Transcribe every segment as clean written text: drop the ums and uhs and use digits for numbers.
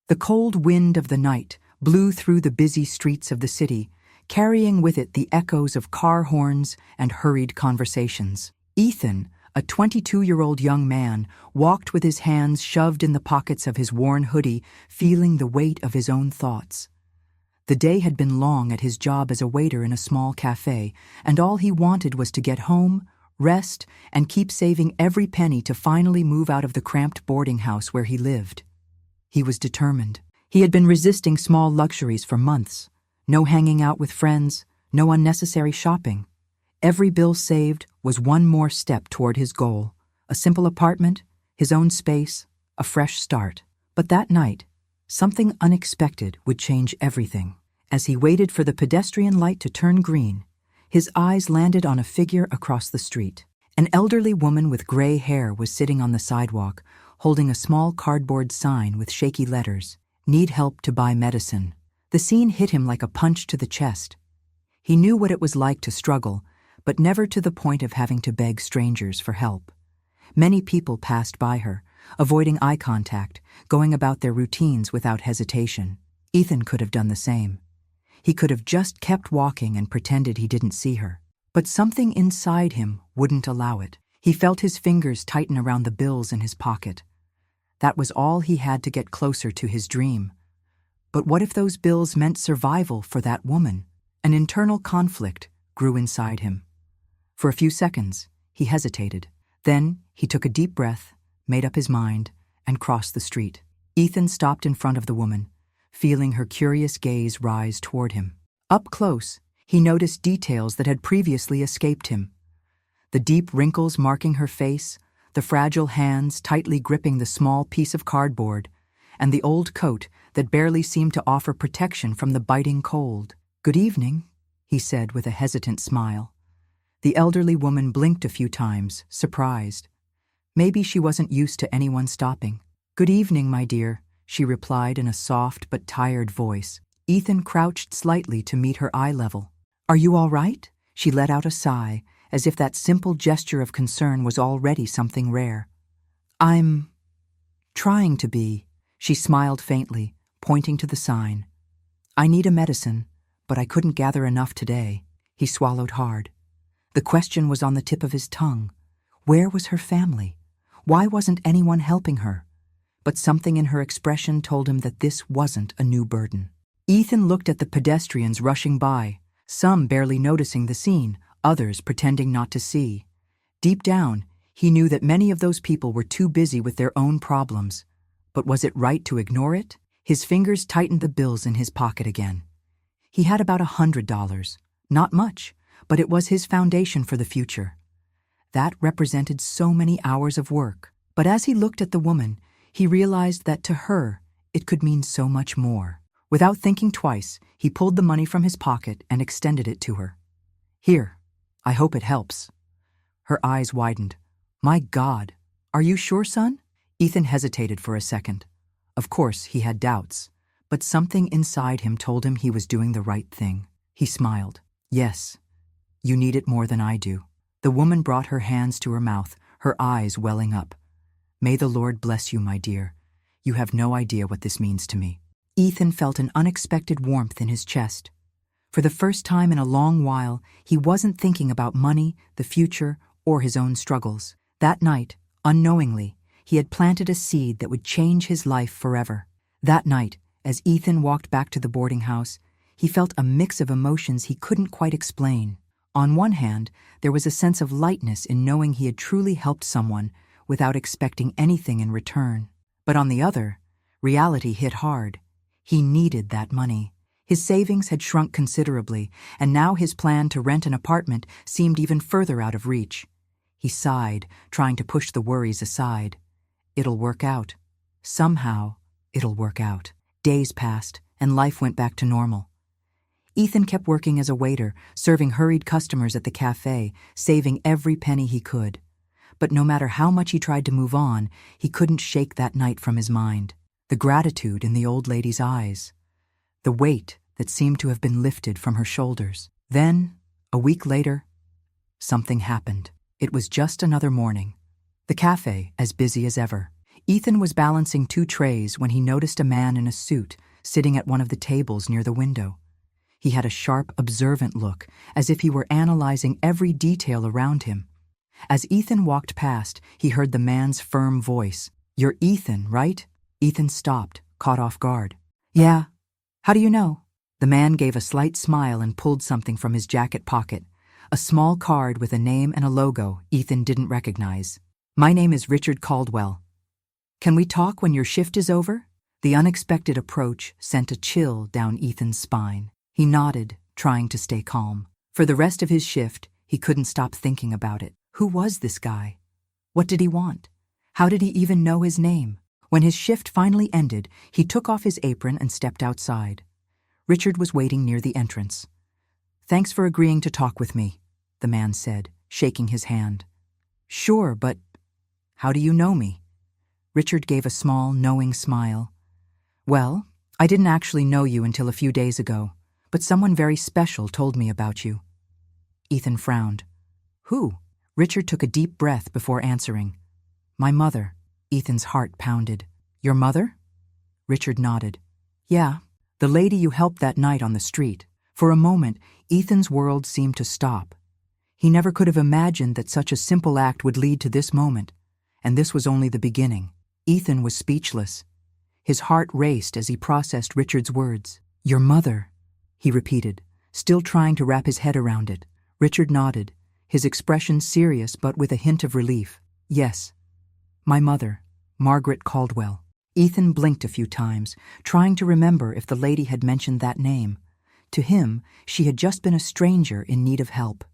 The cold wind of the night blew through the busy streets of the city, carrying with it the echoes of car horns and hurried conversations. Ethan, a 22-year-old young man, walked with his hands shoved in the pockets of his worn hoodie, feeling the weight of his own thoughts. The day had been long at his job as a waiter in a small cafe, and all he wanted was to get home, rest, and keep saving every penny to finally move out of the cramped boarding house where he lived. He was determined. He had been resisting small luxuries for months. No hanging out with friends, no unnecessary shopping. Every bill saved was one more step toward his goal: a simple apartment, his own space, a fresh start. But that night, something unexpected would change everything. As he waited for the pedestrian light to turn green, his eyes landed on a figure across the street. An elderly woman with gray hair was sitting on the sidewalk, holding a small cardboard sign with shaky letters, "Need help to buy medicine." The scene hit him like a punch to the chest. He knew what it was like to struggle, but never to the point of having to beg strangers for help. Many people passed by her, avoiding eye contact, going about their routines without hesitation. Ethan could have done the same. He could have just kept walking and pretended he didn't see her. But something inside him wouldn't allow it. He felt his fingers tighten around the bills in his pocket. That was all he had to get closer to his dream. But what if those bills meant survival for that woman? An internal conflict grew inside him. For a few seconds, he hesitated. Then he took a deep breath, made up his mind, and crossed the street. Ethan stopped in front of the woman, feeling her curious gaze rise toward him. Up close, he noticed details that had previously escaped him. The deep wrinkles marking her face, the fragile hands tightly gripping the small piece of cardboard, and the old coat that barely seemed to offer protection from the biting cold. "Good evening," he said with a hesitant smile. The elderly woman blinked a few times, surprised. Maybe she wasn't used to anyone stopping. "Good evening, my dear," she replied in a soft but tired voice. Ethan crouched slightly to meet her eye level. "Are you all right?" She let out a sigh, as if that simple gesture of concern was already something rare. "I'm trying to be," she smiled faintly, pointing to the sign. "I need a medicine, but I couldn't gather enough today." He swallowed hard. The question was on the tip of his tongue. Where was her family? Why wasn't anyone helping her? But something in her expression told him that this wasn't a new burden. Ethan looked at the pedestrians rushing by, some barely noticing the scene, others pretending not to see. Deep down, he knew that many of those people were too busy with their own problems. But was it right to ignore it? His fingers tightened the bills in his pocket again. He had about $100. Not much, but it was his foundation for the future. That represented so many hours of work. But as he looked at the woman, he realized that to her, it could mean so much more. Without thinking twice, he pulled the money from his pocket and extended it to her. "Here, I hope it helps." Her eyes widened. "My God, are you sure, son?" Ethan hesitated for a second. Of course, he had doubts, but something inside him told him he was doing the right thing. He smiled. "Yes, you need it more than I do." The woman brought her hands to her mouth, her eyes welling up. "May the Lord bless you, my dear. You have no idea what this means to me." Ethan felt an unexpected warmth in his chest. For the first time in a long while, he wasn't thinking about money, the future, or his own struggles. That night, unknowingly, he had planted a seed that would change his life forever. That night, as Ethan walked back to the boarding house, he felt a mix of emotions he couldn't quite explain. On one hand, there was a sense of lightness in knowing he had truly helped someone without expecting anything in return. But on the other, reality hit hard. He needed that money. His savings had shrunk considerably, and now his plan to rent an apartment seemed even further out of reach. He sighed, trying to push the worries aside. It'll work out. Somehow, it'll work out. Days passed, and life went back to normal. Ethan kept working as a waiter, serving hurried customers at the cafe, saving every penny he could. But no matter how much he tried to move on, he couldn't shake that night from his mind. The gratitude in the old lady's eyes. The weight that seemed to have been lifted from her shoulders. Then, a week later, something happened. It was just another morning. The cafe as busy as ever. Ethan was balancing two trays when he noticed a man in a suit sitting at one of the tables near the window. He had a sharp, observant look, as if he were analyzing every detail around him. As Ethan walked past, he heard the man's firm voice. "You're Ethan, right?" Ethan stopped, caught off guard. "Yeah. How do you know?" The man gave a slight smile and pulled something from his jacket pocket, a small card with a name and a logo Ethan didn't recognize. "My name is Richard Caldwell. Can we talk when your shift is over?" The unexpected approach sent a chill down Ethan's spine. He nodded, trying to stay calm. For the rest of his shift, he couldn't stop thinking about it. Who was this guy? What did he want? How did he even know his name? When his shift finally ended, he took off his apron and stepped outside. Richard was waiting near the entrance. "Thanks for agreeing to talk with me," the man said, shaking his hand. "Sure, but how do you know me?" Richard gave a small, knowing smile. "Well, I didn't actually know you until a few days ago, but someone very special told me about you." Ethan frowned. "Who?" Richard took a deep breath before answering. "My mother." Ethan's heart pounded. "Your mother?" Richard nodded. "Yeah, the lady you helped that night on the street." For a moment, Ethan's world seemed to stop. He never could have imagined that such a simple act would lead to this moment, and this was only the beginning. Ethan was speechless. His heart raced as he processed Richard's words. "Your mother," he repeated, still trying to wrap his head around it. Richard nodded, his expression serious but with a hint of relief. "Yes, my mother, Margaret Caldwell." Ethan blinked a few times, trying to remember if the lady had mentioned that name. To him, she had just been a stranger in need of help.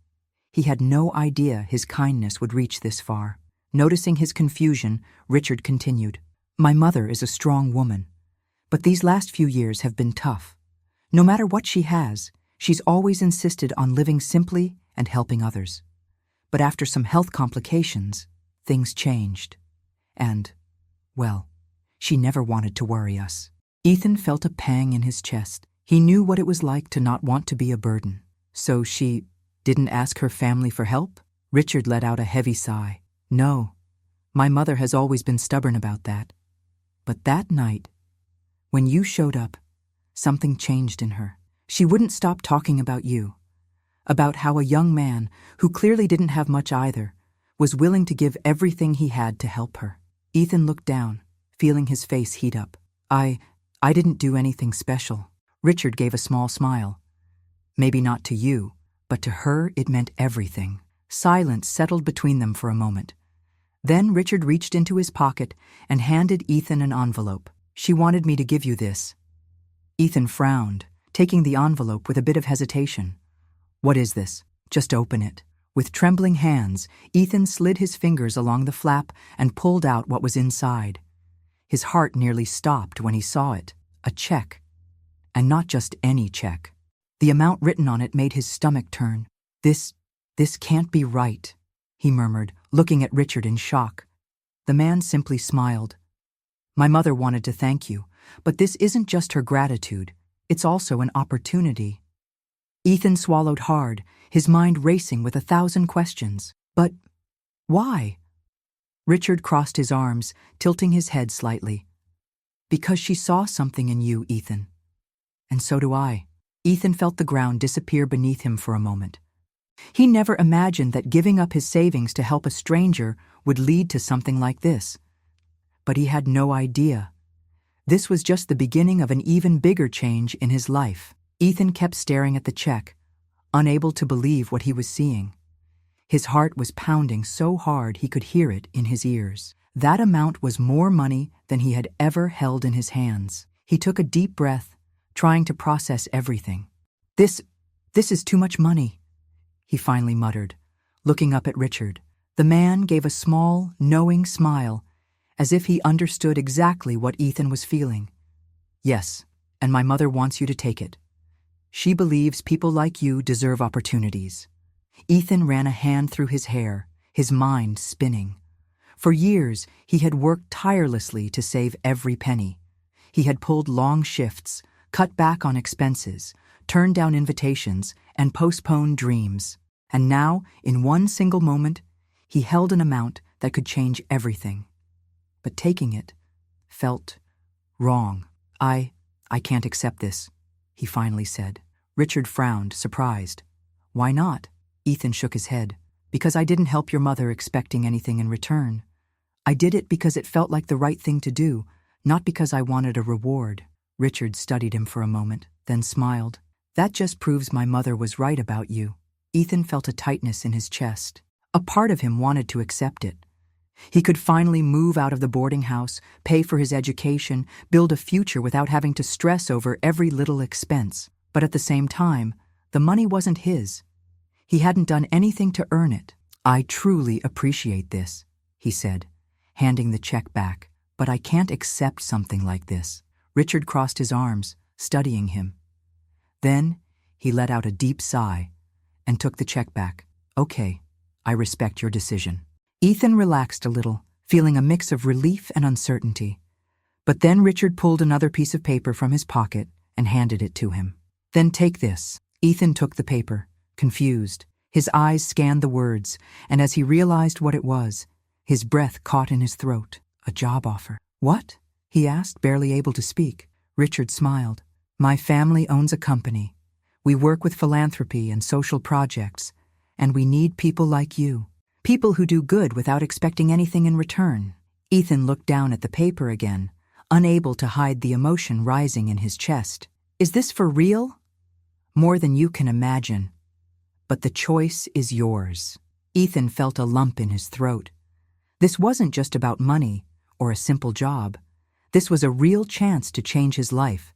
He had no idea his kindness would reach this far. Noticing his confusion, Richard continued. "My mother is a strong woman, but these last few years have been tough. No matter what she has, she's always insisted on living simply and helping others. But after some health complications, things changed. And, well, she never wanted to worry us." Ethan felt a pang in his chest. He knew what it was like to not want to be a burden. "So she didn't ask her family for help?" Richard let out a heavy sigh. "No, my mother has always been stubborn about that. But that night, when you showed up, something changed in her. She wouldn't stop talking about you, about how a young man, who clearly didn't have much either, was willing to give everything he had to help her." Ethan looked down, feeling his face heat up. I didn't do anything special." Richard gave a small smile. "Maybe not to you, but to her it meant everything." Silence settled between them for a moment. Then Richard reached into his pocket and handed Ethan an envelope. "She wanted me to give you this." Ethan frowned, taking the envelope with a bit of hesitation. "What is this?" "Just open it." With trembling hands, Ethan slid his fingers along the flap and pulled out what was inside. His heart nearly stopped when he saw it. A check. And not just any check. The amount written on it made his stomach turn. This can't be right," he murmured, looking at Richard in shock. The man simply smiled. "My mother wanted to thank you, but this isn't just her gratitude. It's also an opportunity." Ethan swallowed hard, his mind racing with 1,000 questions. "But why?" Richard crossed his arms, tilting his head slightly. "Because she saw something in you, Ethan. And so do I." Ethan felt the ground disappear beneath him for a moment. He never imagined that giving up his savings to help a stranger would lead to something like this. But he had no idea. This was just the beginning of an even bigger change in his life. Ethan kept staring at the check, unable to believe what he was seeing. His heart was pounding so hard he could hear it in his ears. That amount was more money than he had ever held in his hands. He took a deep breath, trying to process everything. This is too much money," he finally muttered, looking up at Richard. The man gave a small, knowing smile, as if he understood exactly what Ethan was feeling. "Yes, and my mother wants you to take it. She believes people like you deserve opportunities." Ethan ran a hand through his hair, his mind spinning. For years, he had worked tirelessly to save every penny. He had pulled long shifts, cut back on expenses, turned down invitations, and postponed dreams. And now, in one single moment, he held an amount that could change everything. but taking it felt wrong. I can't accept this, he finally said. Richard frowned, surprised. Why not? Ethan shook his head. Because I didn't help your mother expecting anything in return. I did it because it felt like the right thing to do, not because I wanted a reward. Richard studied him for a moment, then smiled. That just proves my mother was right about you. Ethan felt a tightness in his chest. A part of him wanted to accept it. He could finally move out of the boarding house, pay for his education, build a future without having to stress over every little expense. But at the same time, the money wasn't his. He hadn't done anything to earn it. I truly appreciate this, he said, handing the check back, but I can't accept something like this. Richard crossed his arms, studying him. Then he let out a deep sigh and took the check back. Okay, I respect your decision. Ethan relaxed a little, feeling a mix of relief and uncertainty. But then Richard pulled another piece of paper from his pocket and handed it to him. Then take this. Ethan took the paper, confused. His eyes scanned the words, and as he realized what it was, his breath caught in his throat. A job offer. What? He asked, barely able to speak. Richard smiled. My family owns a company. We work with philanthropy and social projects, and we need people like you. People who do good without expecting anything in return. Ethan looked down at the paper again, unable to hide the emotion rising in his chest. Is this for real? More than you can imagine. But the choice is yours. Ethan felt a lump in his throat. This wasn't just about money or a simple job. This was a real chance to change his life.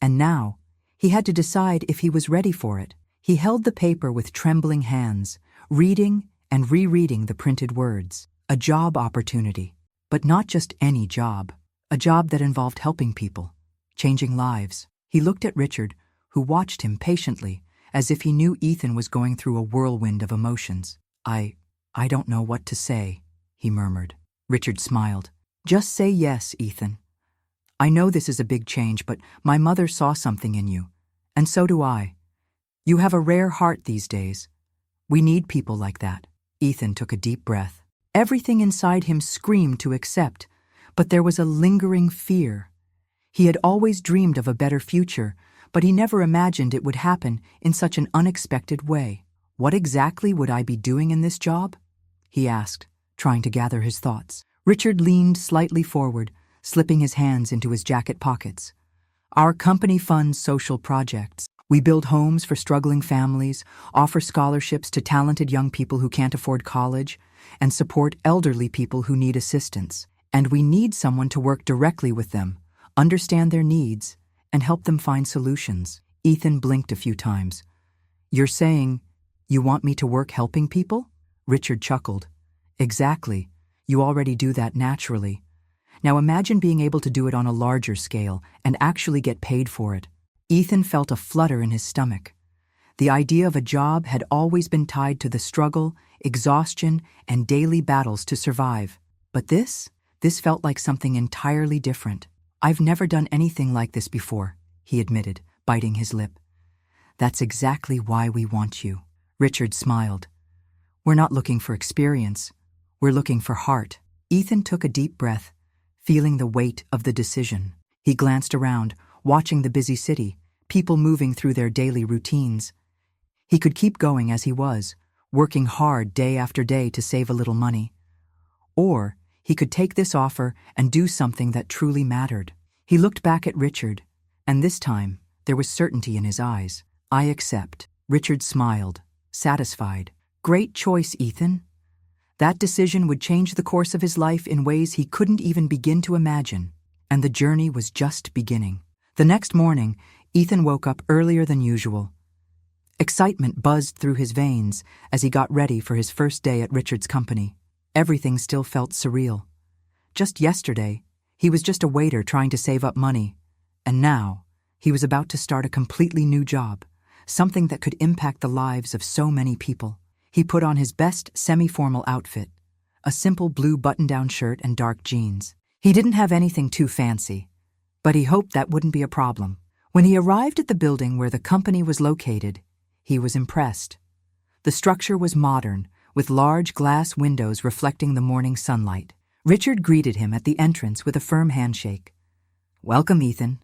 And now, he had to decide if he was ready for it. He held the paper with trembling hands, reading and rereading the printed words. A job opportunity, but not just any job. A job that involved helping people, changing lives. He looked at Richard, who watched him patiently, as if he knew Ethan was going through a whirlwind of emotions. I don't know what to say, he murmured. Richard smiled. Just say yes, Ethan. I know this is a big change, but my mother saw something in you, and so do I. You have a rare heart these days. We need people like that. Ethan took a deep breath. Everything inside him screamed to accept, but there was a lingering fear. He had always dreamed of a better future, but he never imagined it would happen in such an unexpected way. What exactly would I be doing in this job? He asked, trying to gather his thoughts. Richard leaned slightly forward, slipping his hands into his jacket pockets. Our company funds social projects. We build homes for struggling families, offer scholarships to talented young people who can't afford college, and support elderly people who need assistance. And we need someone to work directly with them, understand their needs, and help them find solutions. Ethan blinked a few times. You're saying, you want me to work helping people? Richard chuckled. Exactly. You already do that naturally. Now imagine being able to do it on a larger scale and actually get paid for it. Ethan felt a flutter in his stomach. The idea of a job had always been tied to the struggle, exhaustion, and daily battles to survive. But this felt like something entirely different. I've never done anything like this before, he admitted, biting his lip. That's exactly why we want you. Richard smiled. We're not looking for experience. We're looking for heart. Ethan took a deep breath, feeling the weight of the decision. He glanced around, watching the busy city, people moving through their daily routines. He could keep going as he was, working hard day after day to save a little money. Or he could take this offer and do something that truly mattered. He looked back at Richard, and this time there was certainty in his eyes. I accept. Richard smiled, satisfied. Great choice, Ethan. That decision would change the course of his life in ways he couldn't even begin to imagine. And the journey was just beginning. The next morning, Ethan woke up earlier than usual. Excitement buzzed through his veins as he got ready for his first day at Richard's company. Everything still felt surreal. Just yesterday, he was just a waiter trying to save up money. And now, he was about to start a completely new job, something that could impact the lives of so many people. He put on his best semi-formal outfit, a simple blue button-down shirt and dark jeans. He didn't have anything too fancy, but he hoped that wouldn't be a problem. When he arrived at the building where the company was located, he was impressed. The structure was modern, with large glass windows reflecting the morning sunlight. Richard greeted him at the entrance with a firm handshake. "Welcome, Ethan.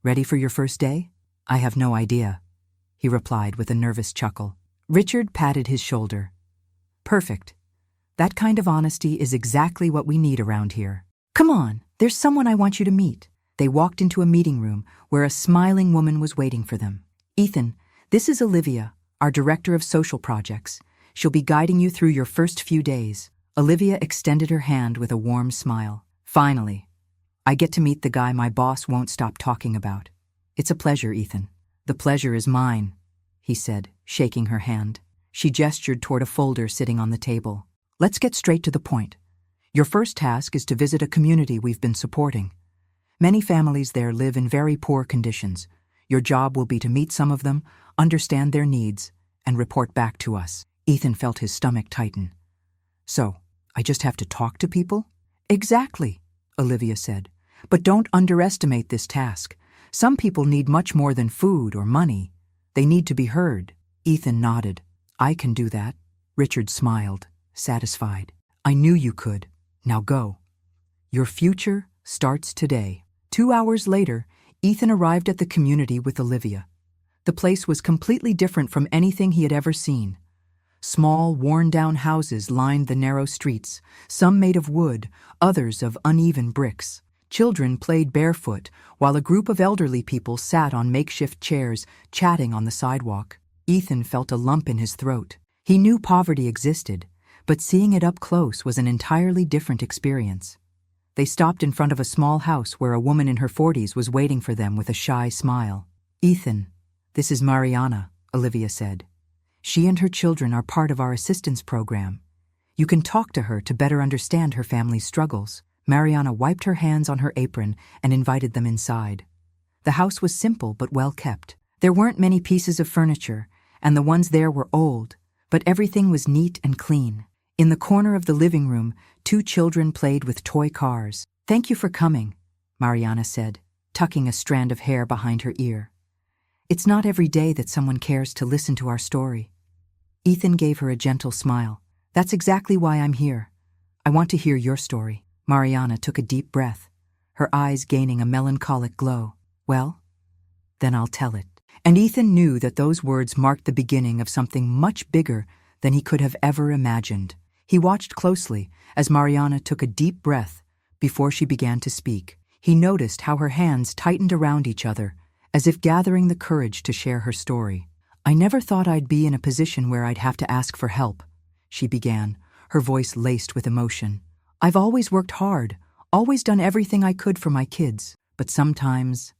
Ready for your first day?" "I have no idea," he replied with a nervous chuckle. Richard patted his shoulder. "Perfect. That kind of honesty is exactly what we need around here. Come on, there's someone I want you to meet." They walked into a meeting room where a smiling woman was waiting for them. "Ethan, this is Olivia, our Director of Social Projects. She'll be guiding you through your first few days." Olivia extended her hand with a warm smile. "Finally, I get to meet the guy my boss won't stop talking about. It's a pleasure, Ethan." "The pleasure is mine," he said, shaking her hand. She gestured toward a folder sitting on the table. "Let's get straight to the point. Your first task is to visit a community we've been supporting. Many families there live in very poor conditions. Your job will be to meet some of them, understand their needs, and report back to us." Ethan felt his stomach tighten. "So, I just have to talk to people?" "Exactly," Olivia said. "But don't underestimate this task. Some people need much more than food or money. They need to be heard." Ethan nodded. "I can do that." Richard smiled, satisfied. "I knew you could. Now go. Your future starts today." 2 hours later, Ethan arrived at the community with Olivia. The place was completely different from anything he had ever seen. Small, worn-down houses lined the narrow streets, some made of wood, others of uneven bricks. Children played barefoot, while a group of elderly people sat on makeshift chairs, chatting on the sidewalk. Ethan felt a lump in his throat. He knew poverty existed, but seeing it up close was an entirely different experience. They stopped in front of a small house where a woman in her 40s was waiting for them with a shy smile. "Ethan, this is Mariana," Olivia said. "She and her children are part of our assistance program. You can talk to her to better understand her family's struggles." Mariana wiped her hands on her apron and invited them inside. The house was simple but well kept. There weren't many pieces of furniture, and the ones there were old, but everything was neat and clean. In the corner of the living room, 2 children played with toy cars. "Thank you for coming," Mariana said, tucking a strand of hair behind her ear. "It's not every day that someone cares to listen to our story." Ethan gave her a gentle smile. "That's exactly why I'm here. I want to hear your story." Mariana took a deep breath, her eyes gaining a melancholic glow. "Well, then I'll tell it." And Ethan knew that those words marked the beginning of something much bigger than he could have ever imagined. He watched closely as Mariana took a deep breath before she began to speak. He noticed how her hands tightened around each other, as if gathering the courage to share her story. "I never thought I'd be in a position where I'd have to ask for help," she began, her voice laced with emotion. "I've always worked hard, always done everything I could for my kids, but sometimes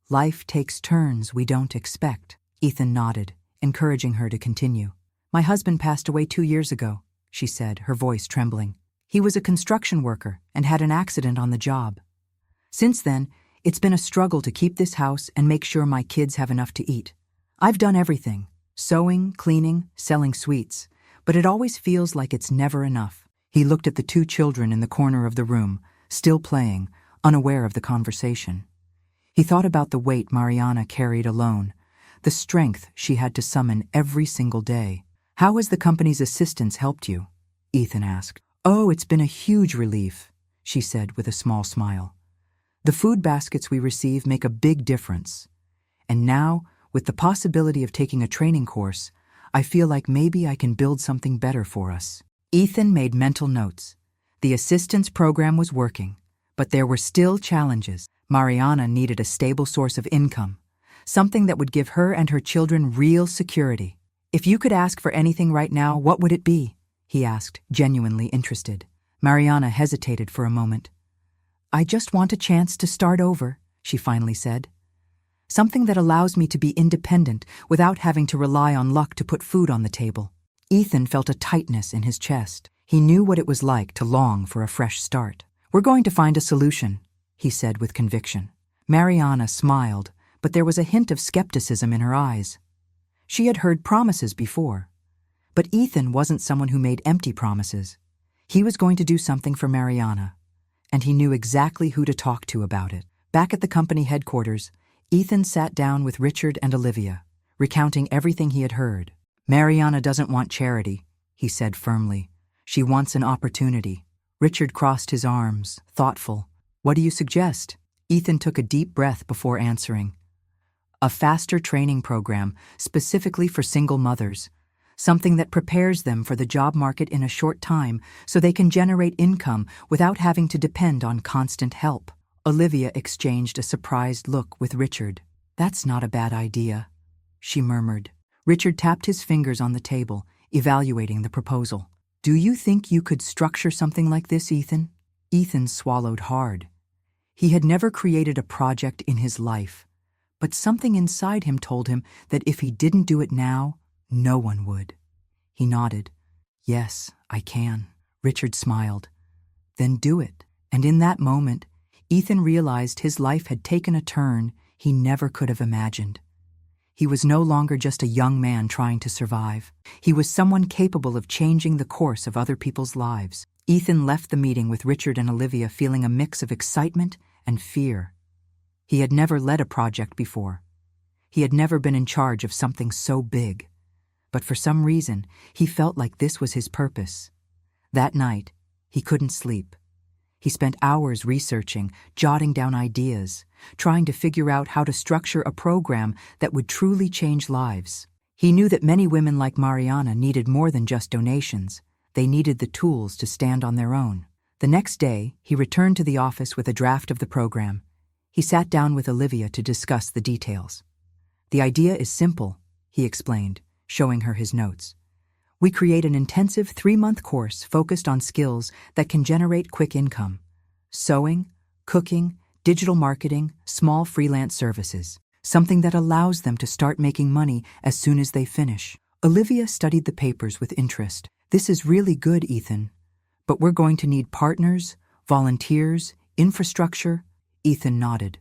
life takes turns we don't expect." Ethan nodded, encouraging her to continue. "My husband passed away 2 years ago," she said, her voice trembling. "He was a construction worker and had an accident on the job. Since then, it's been a struggle to keep this house and make sure my kids have enough to eat. I've done everything, sewing, cleaning, selling sweets, but it always feels like it's never enough." He looked at the 2 children in the corner of the room, still playing, unaware of the conversation. He thought about the weight Mariana carried alone, the strength she had to summon every single day. "How has the company's assistance helped you?" Ethan asked. "Oh, it's been a huge relief," she said with a small smile. "The food baskets we receive make a big difference. And now, with the possibility of taking a training course, I feel like maybe I can build something better for us." Ethan made mental notes. The assistance program was working, but there were still challenges. Mariana needed a stable source of income, something that would give her and her children real security. "If you could ask for anything right now, what would it be?" he asked, genuinely interested. Mariana hesitated for a moment. "I just want a chance to start over," she finally said. "Something that allows me to be independent without having to rely on luck to put food on the table." Ethan felt a tightness in his chest. He knew what it was like to long for a fresh start. "We're going to find a solution," he said with conviction. Mariana smiled, but there was a hint of skepticism in her eyes. She had heard promises before, but Ethan wasn't someone who made empty promises. He was going to do something for Mariana, and he knew exactly who to talk to about it. Back at the company headquarters, Ethan sat down with Richard and Olivia, recounting everything he had heard. "Mariana doesn't want charity," he said firmly. "She wants an opportunity." Richard crossed his arms, thoughtful. What do you suggest? Ethan took a deep breath before answering. A faster training program specifically for single mothers. Something that prepares them for the job market in a short time so they can generate income without having to depend on constant help. Olivia exchanged a surprised look with Richard. That's not a bad idea, she murmured. Richard tapped his fingers on the table, evaluating the proposal. Do you think you could structure something like this, Ethan? Ethan swallowed hard. He had never created a project in his life, but something inside him told him that if he didn't do it now, no one would. He nodded. Yes, I can. Richard smiled. Then do it. And in that moment, Ethan realized his life had taken a turn he never could have imagined. He was no longer just a young man trying to survive. He was someone capable of changing the course of other people's lives. Ethan left the meeting with Richard and Olivia feeling a mix of excitement and fear. He had never led a project before. He had never been in charge of something so big. But for some reason, he felt like this was his purpose. That night, he couldn't sleep. He spent hours researching, jotting down ideas, trying to figure out how to structure a program that would truly change lives. He knew that many women like Mariana needed more than just donations. They needed the tools to stand on their own. The next day, he returned to the office with a draft of the program. He sat down with Olivia to discuss the details. The idea is simple, he explained, showing her his notes. We create an intensive 3-month course focused on skills that can generate quick income. Sewing, cooking, digital marketing, small freelance services. Something that allows them to start making money as soon as they finish. Olivia studied the papers with interest. This is really good, Ethan. But we're going to need partners, volunteers, infrastructure. Ethan nodded.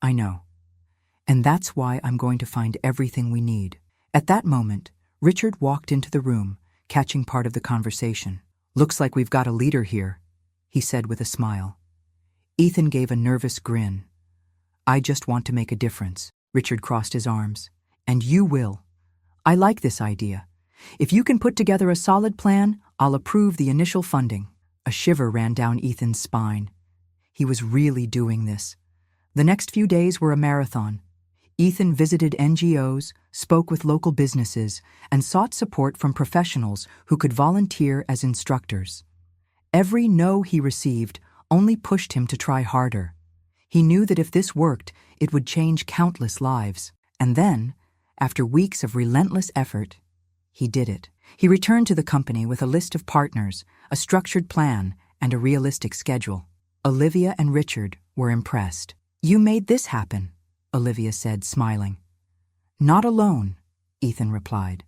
I know. And that's why I'm going to find everything we need. At that moment, Richard walked into the room, catching part of the conversation. Looks like we've got a leader here, he said with a smile. Ethan gave a nervous grin. I just want to make a difference. Richard crossed his arms. And you will. I like this idea. If you can put together a solid plan, I'll approve the initial funding. A shiver ran down Ethan's spine. He was really doing this. The next few days were a marathon. Ethan visited NGOs, spoke with local businesses, and sought support from professionals who could volunteer as instructors. Every no he received only pushed him to try harder. He knew that if this worked, it would change countless lives. And then, after weeks of relentless effort, he did it. He returned to the company with a list of partners, a structured plan, and a realistic schedule. Olivia and Richard were impressed. You made this happen, Olivia said, smiling. Not alone, Ethan replied.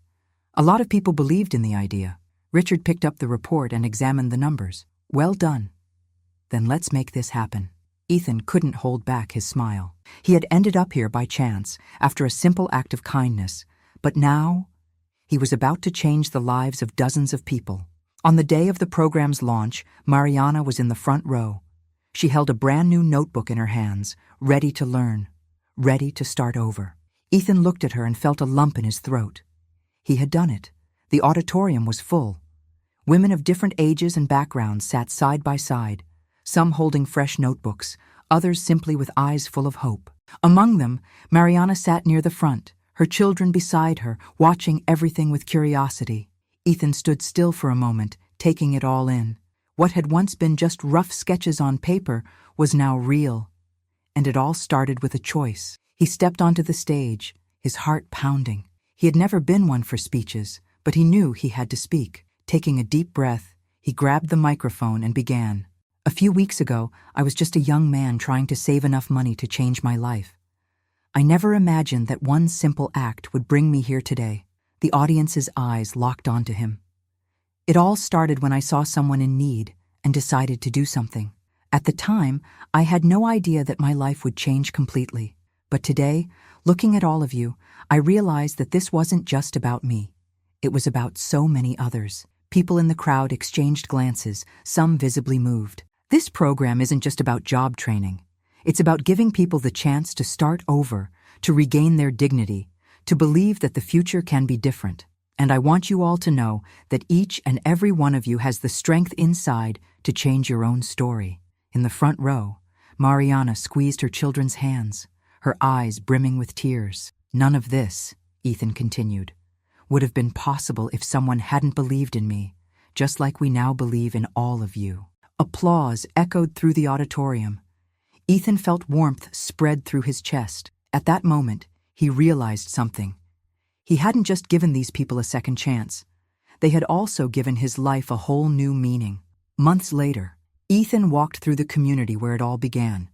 A lot of people believed in the idea. Richard picked up the report and examined the numbers. Well done. Then let's make this happen. Ethan couldn't hold back his smile. He had ended up here by chance, after a simple act of kindness. But now, he was about to change the lives of dozens of people. On the day of the program's launch, Mariana was in the front row. She held a brand new notebook in her hands, ready to learn, ready to start over. Ethan looked at her and felt a lump in his throat. He had done it. The auditorium was full. Women of different ages and backgrounds sat side by side, some holding fresh notebooks, others simply with eyes full of hope. Among them, Mariana sat near the front, her children beside her, watching everything with curiosity. Ethan stood still for a moment, taking it all in. What had once been just rough sketches on paper was now real. And it all started with a choice. He stepped onto the stage, his heart pounding. He had never been one for speeches, but he knew he had to speak. Taking a deep breath, he grabbed the microphone and began. A few weeks ago, I was just a young man trying to save enough money to change my life. I never imagined that one simple act would bring me here today. The audience's eyes locked onto him. It all started when I saw someone in need and decided to do something. At the time, I had no idea that my life would change completely. But today, looking at all of you, I realized that this wasn't just about me. It was about so many others. People in the crowd exchanged glances, some visibly moved. This program isn't just about job training. It's about giving people the chance to start over, to regain their dignity, to believe that the future can be different. And I want you all to know that each and every one of you has the strength inside to change your own story. In the front row, Mariana squeezed her children's hands, her eyes brimming with tears. None of this, Ethan continued, would have been possible if someone hadn't believed in me, just like we now believe in all of you. Applause echoed through the auditorium. Ethan felt warmth spread through his chest. At that moment, he realized something. He hadn't just given these people a second chance. They had also given his life a whole new meaning. Months later, Ethan walked through the community where it all began.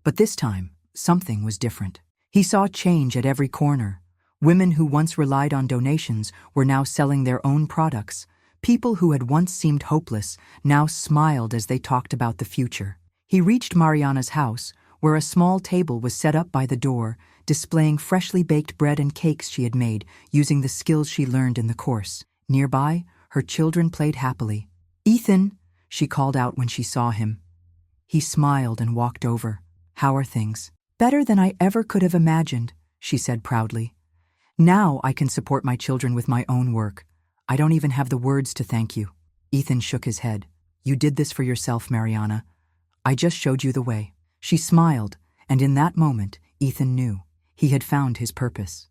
But this time, something was different. He saw change at every corner. Women who once relied on donations were now selling their own products. People who had once seemed hopeless now smiled as they talked about the future. He reached Mariana's house, where a small table was set up by the door, displaying freshly baked bread and cakes she had made using the skills she learned in the course. Nearby, her children played happily. "Ethan," she called out when she saw him. He smiled and walked over. "How are things?" "Better than I ever could have imagined," she said proudly. "Now I can support my children with my own work. I don't even have the words to thank you." Ethan shook his head. "You did this for yourself, Mariana. I just showed you the way." She smiled, and in that moment, Ethan knew. He had found his purpose.